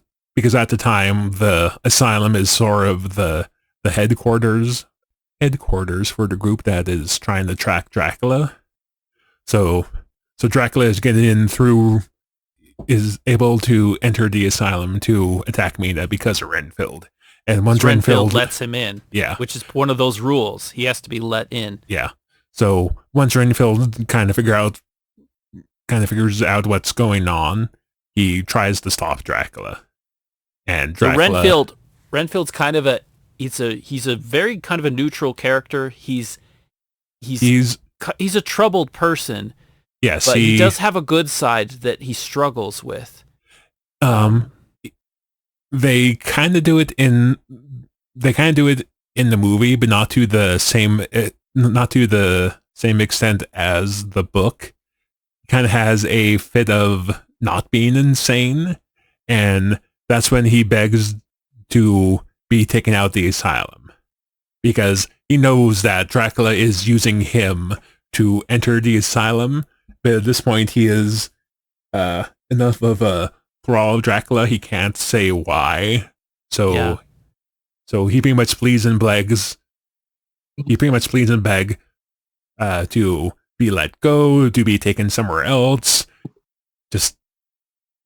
at the time the asylum is sort of the headquarters for the group that is trying to track Dracula. So Dracula is able to enter the asylum to attack Mina because of Renfield. And once Renfield lets him in, yeah, which is one of those rules, he has to be let in. Yeah. So once Renfield kind of figures out what's going on, he tries to stop Dracula. And Dracula, so Renfield's kind of he's a very kind of a neutral character. He's a troubled person. Yes, but he does have a good side that he struggles with. They kind of do it in the movie, but not to the same extent as the book. He kind of has a fit of not being insane, and that's when he begs to be taken out of the asylum, because he knows that Dracula is using him to enter the asylum, but at this point he is enough of a thrall of Dracula, he can't say why. So he pretty much pleads and begs to be let go, to be taken somewhere else.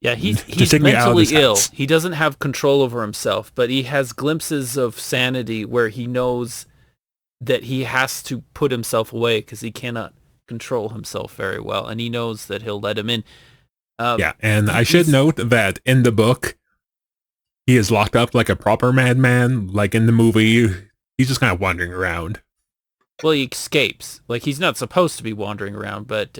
He's mentally ill. He doesn't have control over himself, but he has glimpses of sanity where he knows that he has to put himself away because he cannot control himself very well, and he knows that he'll let him in. And I should note that in the book, he is locked up like a proper madman. Like in the movie, he's just kind of wandering around. Well, he escapes. Like, he's not supposed to be wandering around, but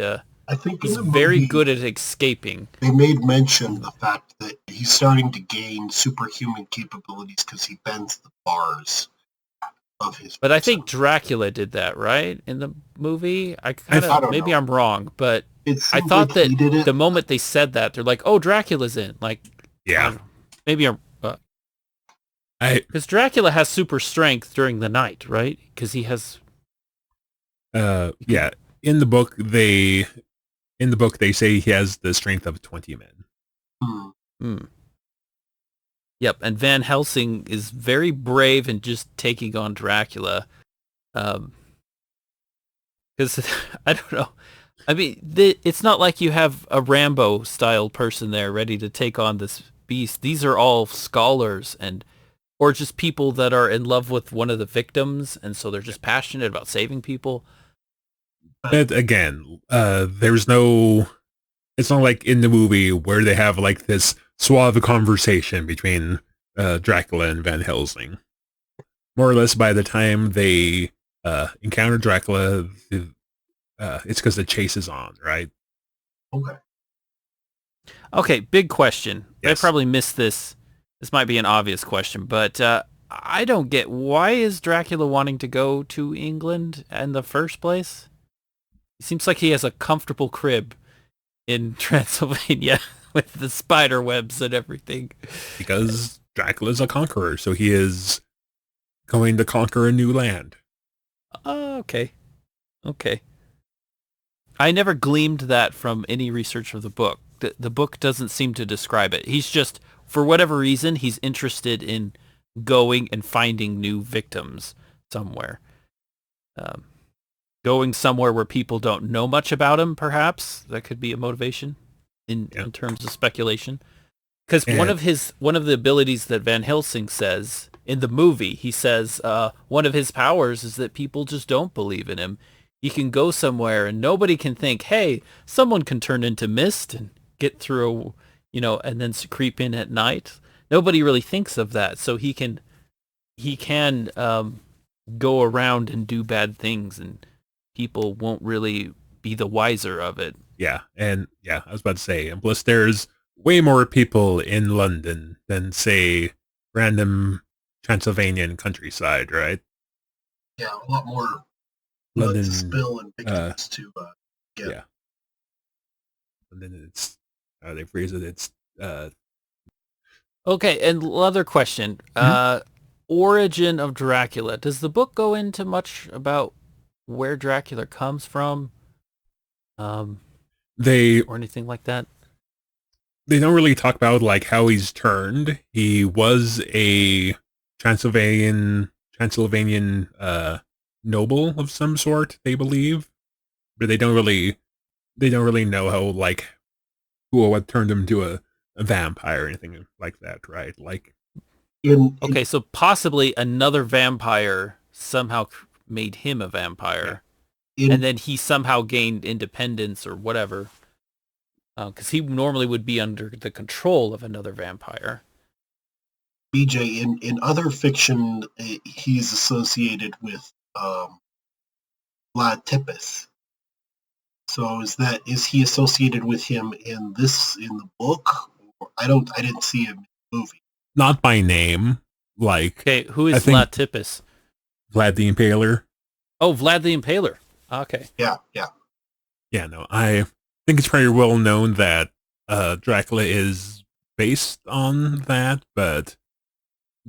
I think he's very good at escaping. They made mention of the fact that he's starting to gain superhuman capabilities because he bends the bars of his. But I think Dracula did that, right? In the movie? Maybe I'm wrong, but I thought that the moment they said that, they're like, oh, Dracula's in. Like, yeah. Maybe I'm... Because Dracula has super strength during the night, right? Because he has... Yeah. In the book, they in the book they say he has the strength of 20 men. Hmm. Yep, and Van Helsing is very brave in just taking on Dracula. Because I don't know. I mean, it's not like you have a Rambo-style person there ready to take on this beast. These are all scholars or just people that are in love with one of the victims, and so they're just passionate about saving people. But again, there's no... It's not like in the movie where they have like this suave conversation between Dracula and Van Helsing. More or less by the time they encounter Dracula, it's because the chase is on, right? Okay, big question. Yes. I probably missed this. This might be an obvious question, but I don't get, why is Dracula wanting to go to England in the first place? It seems like he has a comfortable crib in Transylvania with the spider webs and everything. Because Dracula's a conqueror, so he is going to conquer a new land. Oh, okay. I never gleaned that from any research of the book. The book doesn't seem to describe it. He's just, for whatever reason, he's interested in going and finding new victims somewhere. Going somewhere where people don't know much about him, perhaps. That could be a motivation in terms of speculation. Because one of the abilities that Van Helsing says in the movie, he says one of his powers is that people just don't believe in him. He can go somewhere and nobody can think, hey, someone can turn into mist and get through, and then creep in at night. Nobody really thinks of that. So he can go around and do bad things, and people won't really be the wiser of it. Yeah, and I was about to say, and plus there's way more people in London than, say, random Transylvanian countryside, right? Yeah, a lot more London to spill and victims to get. Yeah. And then it's how they phrase it. It's Okay, and another question. Origin of Dracula. Does the book go into much about where Dracula comes from? Or anything like that? They don't really talk about like how he's turned. He was a Transylvanian noble of some sort, they believe, but they don't really know how, like, who or what turned him to a vampire or anything like that, right? Like, okay, so possibly another vampire somehow made him a vampire, and then he somehow gained independence or whatever, because he normally would be under the control of another vampire. BJ, in other fiction, he's associated with Vlad Tepes. So is he associated with him in the book? I didn't see him in the movie. Not by name. Like, okay, who is Vlad Tepes? Vlad the Impaler. Oh, Vlad the Impaler. Okay. Yeah. Yeah, no, I think it's pretty well known that Dracula is based on that, but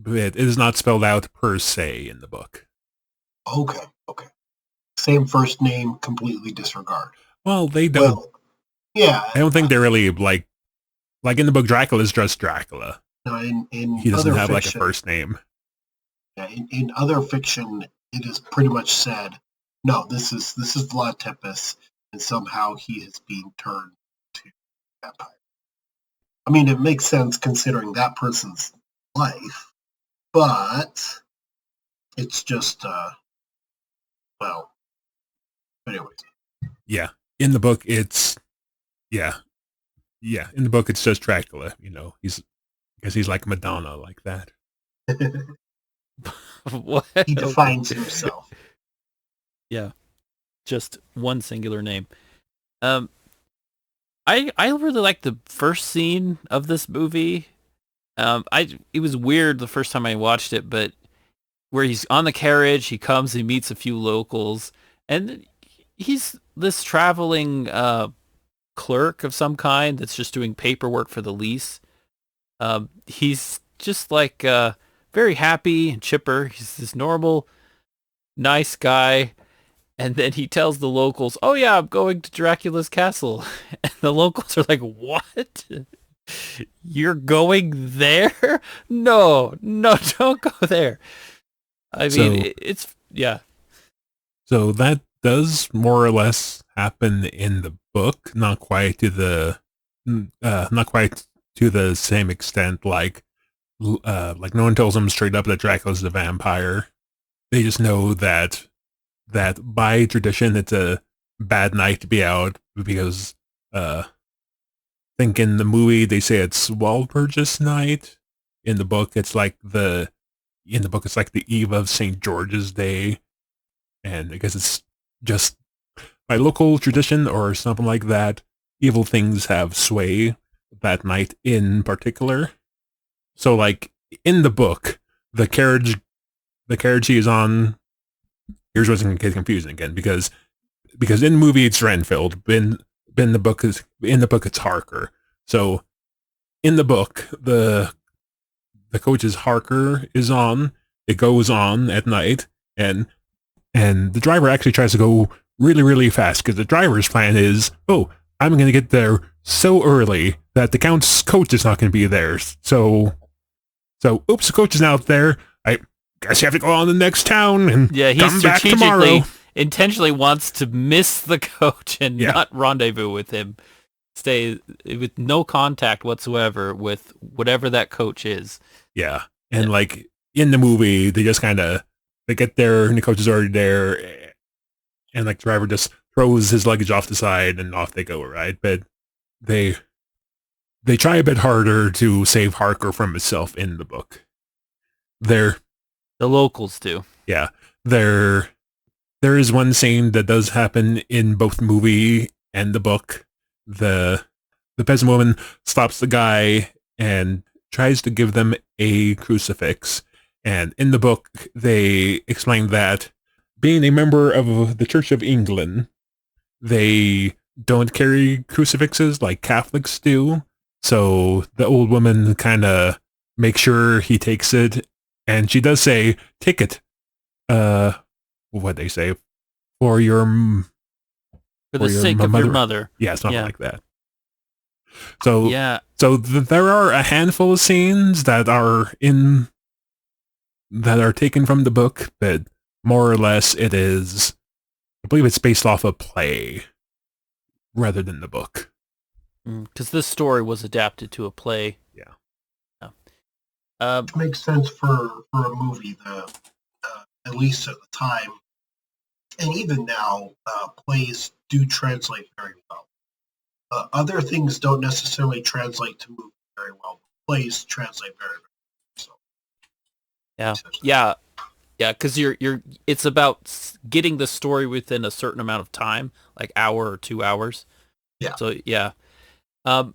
it is not spelled out per se in the book. Okay. Same first name, completely disregard. Well, they don't. Well, yeah. I don't think they're really like in the book. Dracula is just Dracula. No, in he doesn't have fiction, like a first name. Yeah, in other fiction, it is pretty much said, no, this is Vlad Tepes, and somehow he is being turned to vampire. I mean, it makes sense considering that person's life, but it's just, well, anyways. Yeah, in the book, it's, in the book, it's just Dracula, he's like Madonna, like that. What? He defines himself. Yeah, just one singular name. I really like the first scene of this movie. It was weird the first time I watched it, but where he's on the carriage, he comes, he meets a few locals, and he's this traveling clerk of some kind that's just doing paperwork for the lease. He's just like very happy and chipper. He's this normal, nice guy. And then he tells the locals, "Oh yeah, I'm going to Dracula's castle." And the locals are like, "What? You're going there? No, don't go there." I mean, it's yeah. So that does more or less happen in the book, not quite to the same extent. Like no one tells them straight up that Dracula's the vampire. They just know that by tradition it's a bad night to be out because I think in the movie they say it's Walpurgis night. In the book it's like the eve of St. George's Day, and I guess it's just by local tradition or something like that. Evil things have sway that night in particular. So like in the book, the carriage he is on. Here's what's going to get confusing again, because in the movie it's Renfield, in the book it's Harker. So in the book, the coach's Harker is on. It goes on at night, and the driver actually tries to go really, really fast because the driver's plan is, oh, I'm going to get there so early that the Count's coach is not going to be there. So oops, the coach is not there. I guess you have to go on to the next town and come back tomorrow. Intentionally wants to miss the coach and not rendezvous with him. Stay with no contact whatsoever with whatever that coach is. Yeah. And like in the movie, they just they get there and the coach is already there, and like the driver just throws his luggage off the side and off they go, right? But they try a bit harder to save Harker from himself in the book. The locals do. Yeah. There is one scene that does happen in both the movie and the book. The peasant woman stops the guy and tries to give them a crucifix. And in the book, they explain that being a member of the Church of England, they don't carry crucifixes like Catholics do. So the old woman kind of makes sure he takes it. And she does say, take it. What they say? For the sake of your mother. Yeah, something like that. So there are a handful of scenes that are taken from the book, but more or less it is, I believe it's based off a play rather than the book. Because this story was adapted to a play. Yeah. Which makes sense for a movie, at least at the time. And even now, plays do translate very well. Other things don't necessarily translate to movies very well. Plays translate very well. So. Yeah, because it's about getting the story within a certain amount of time, like hour or 2 hours. Yeah. So yeah, and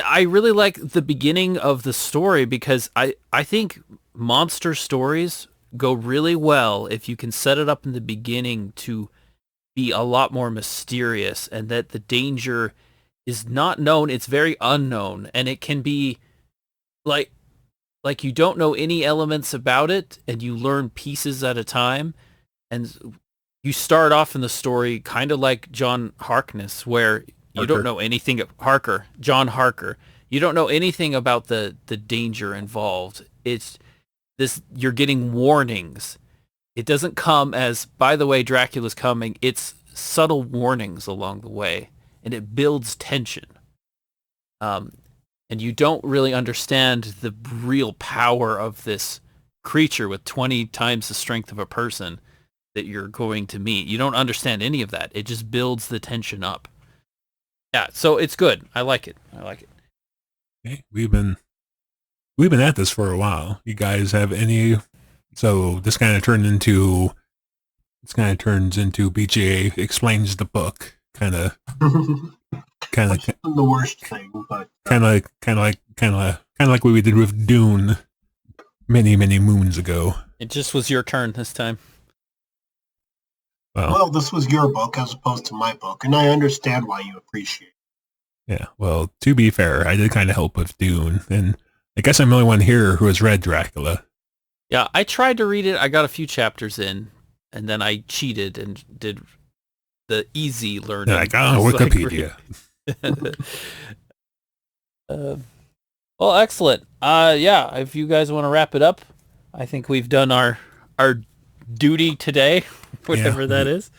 I really like the beginning of the story because I think monster stories go really well if you can set it up in the beginning to be a lot more mysterious, and that the danger is not known, it's very unknown, and it can be like you don't know any elements about it and you learn pieces at a time, and you start off in the story kind of like John Harkness, where you don't know anything John Harker. You don't know anything about the danger involved. It's this, you're getting warnings. It doesn't come as, by the way, Dracula's coming. It's subtle warnings along the way, and it builds tension. And you don't really understand the real power of this creature with 20 times the strength of a person that you're going to meet. You don't understand any of that. It just builds the tension up. Yeah, so it's good. I like it. Okay, we've been at this for a while. You guys have any? So this kind of turns into BGA explains the book, kind of the worst thing, but kind of like what we did with Dune many moons ago. It just was your turn this time. Well, this was your book as opposed to my book, and I understand why you appreciate it. Yeah, well, to be fair, I did kind of help with Dune, and I guess I'm the only one here who has read Dracula. Yeah, I tried to read it. I got a few chapters in, and then I cheated and did the easy learning. Like, oh, It's like Wikipedia. Well, excellent. Yeah, if you guys want to wrap it up, I think we've done our duty today, whatever that is.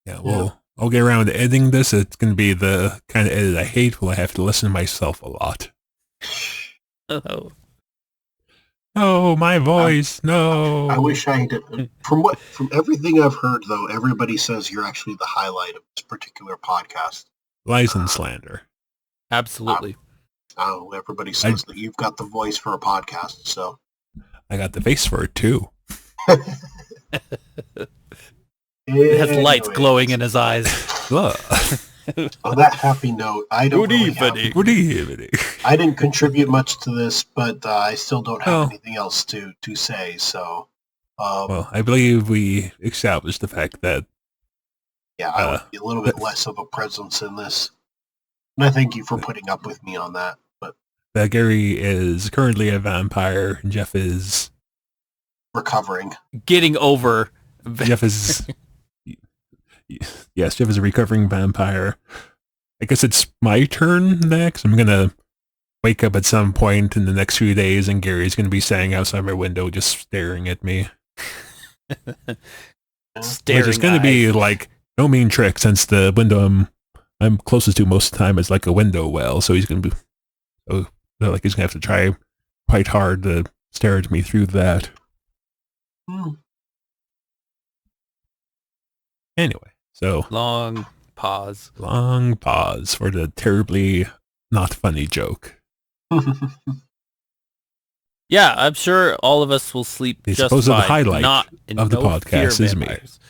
Yeah, well, I'll get around to editing this. It's going to be the kind of edit I hate. Will I have to listen to myself a lot? Oh. Oh, my voice. No. I wish I did. From everything I've heard, though, everybody says you're actually the highlight of this particular podcast. Lies and slander. Absolutely. Everybody says that you've got the voice for a podcast, so. I got the face for it, too. It has lights glowing in his eyes. On that happy note, I don't Good evening. I didn't contribute much to this, but I still don't have anything else to say, so. Well, I believe we established the fact that... Yeah, I would be a little bit less of a presence in this. And I thank you for putting up with me on that. But that Gary is currently a vampire, and Jeff is... recovering. Getting over. Jeff is... Yes, Jeff is a recovering vampire. I guess it's my turn next. I'm going to wake up at some point in the next few days, and Gary's going to be standing outside my window just staring at me. Staring Which is going to be like no mean trick, since the window I'm closest to most of the time is like a window well, so he's going to be... So, like he's going to have to try quite hard to stare at me through that. Anyway, so... Long pause for the terribly not funny joke. Yeah, I'm sure all of us will sleep The just supposed fine. highlight not of the no fear podcast is me. vampires.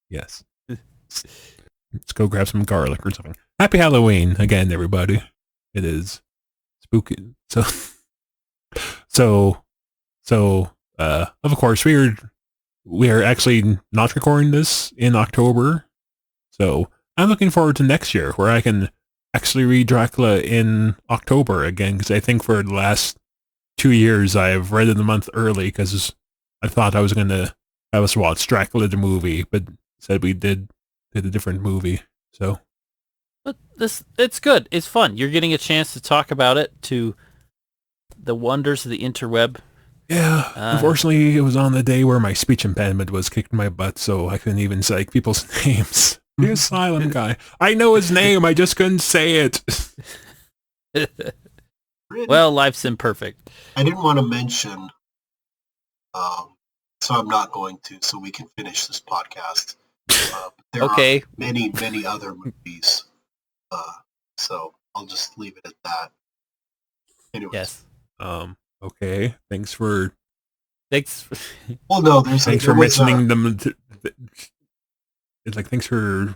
Yes. Let's go grab some garlic or something. Happy Halloween again, everybody. It is spooky. So, of course, we are actually not recording this in October. So I'm looking forward to next year, where I can actually read Dracula in October again, because I think for the last 2 years I've read it a month early, because I thought I was going to have us watch Dracula the movie, but said we did a different movie. So, But it's good. It's fun. You're getting a chance to talk about it to the wonders of the interweb. yeah, unfortunately, it was on the day where my speech impediment was kicked in my butt, so I couldn't even say people's names. The asylum guy. I know his name, I just couldn't say it. Well, life's imperfect. I didn't want to mention, so I'm not going to, so we can finish this podcast. There Okay. are many, many other movies, so I'll just leave it at that. Anyways. Yes. Okay. Thanks for Well, no, thanks for mentioning them. It's like, thanks for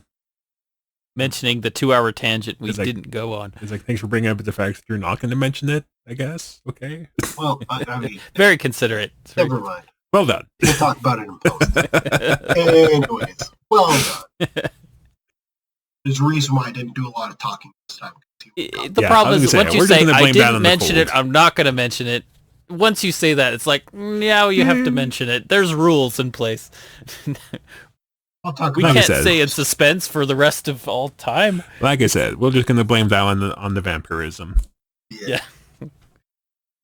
mentioning the 2-hour tangent we It's like- didn't go on. It's like, thanks for bringing up the fact that you're not going to mention it, I guess. Okay. Well, I mean, Very considerate. It's very never mind. Well done. We'll talk about it in post. Anyways, well done. There's a reason why I didn't do a lot of talking this time. The Yeah, problem I was is, gonna once say, you we're just say, gonna I blame that didn't on the mention it, cold. I'm not going to mention it. Once you say that, it's like, now you have to mention it. There's rules in place. I'll talk We about Like I can't said. stay in suspense for the rest of all time. Like I said, we're just going to blame that on the vampirism. Yeah.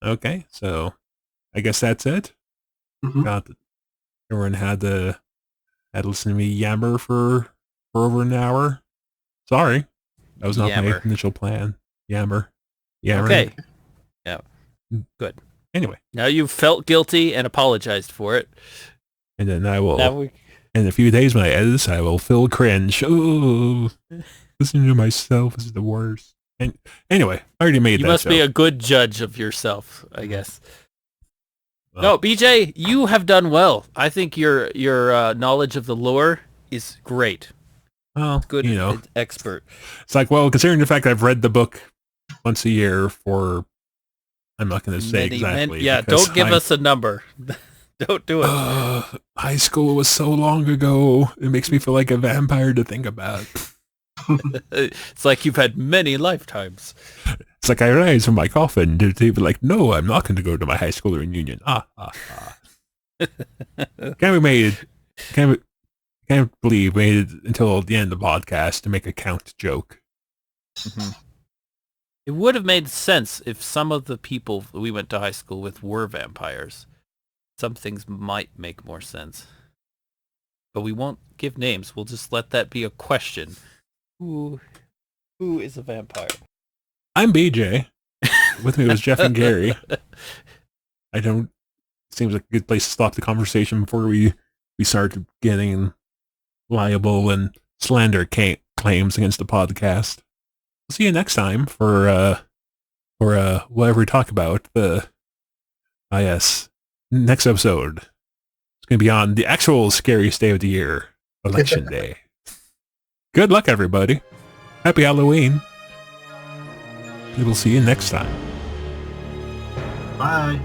Okay, so I guess that's it. Mhm. Got everyone had to listen to me yammer for over an hour. Sorry, that was not Yammer. my initial plan. Yammer. Okay. Yeah. Good. Anyway, Now you've felt guilty and apologized for it. and then I will. Now we... In a few days when I edit this, I will feel cringe. Oh, listening to myself is the worst. And anyway, I already made You that must be a joke. good judge of yourself, I guess. Well, No, BJ, you have done well. I think your knowledge of the lore is great. well, Good, you know, expert. it's like, well, considering the fact I've read the book once a year for, I'm not going to say exactly. Yeah, because don't give us a number. Don't do it. High school was so long ago. It makes me feel like a vampire to think about. It's like you've had many lifetimes. It's like I rise from my coffin to be like, no, I'm not going to go to my high school reunion. Can we can't believe we waited until the end of the podcast to make a count joke. Mm-hmm. It would have made sense if some of the people we went to high school with were vampires. Some things might make more sense. But we won't give names. We'll just let that be a question. Who is a vampire? I'm BJ. With me was Jeff and Gary. Seems like a good place to stop the conversation before we start getting liable and slander claims against the podcast. We'll see you next time for whatever we talk about. Yes, next episode. It's going to be on the actual scariest day of the year, Election Day. Good luck, everybody. Happy Halloween. We will see you next time. Bye.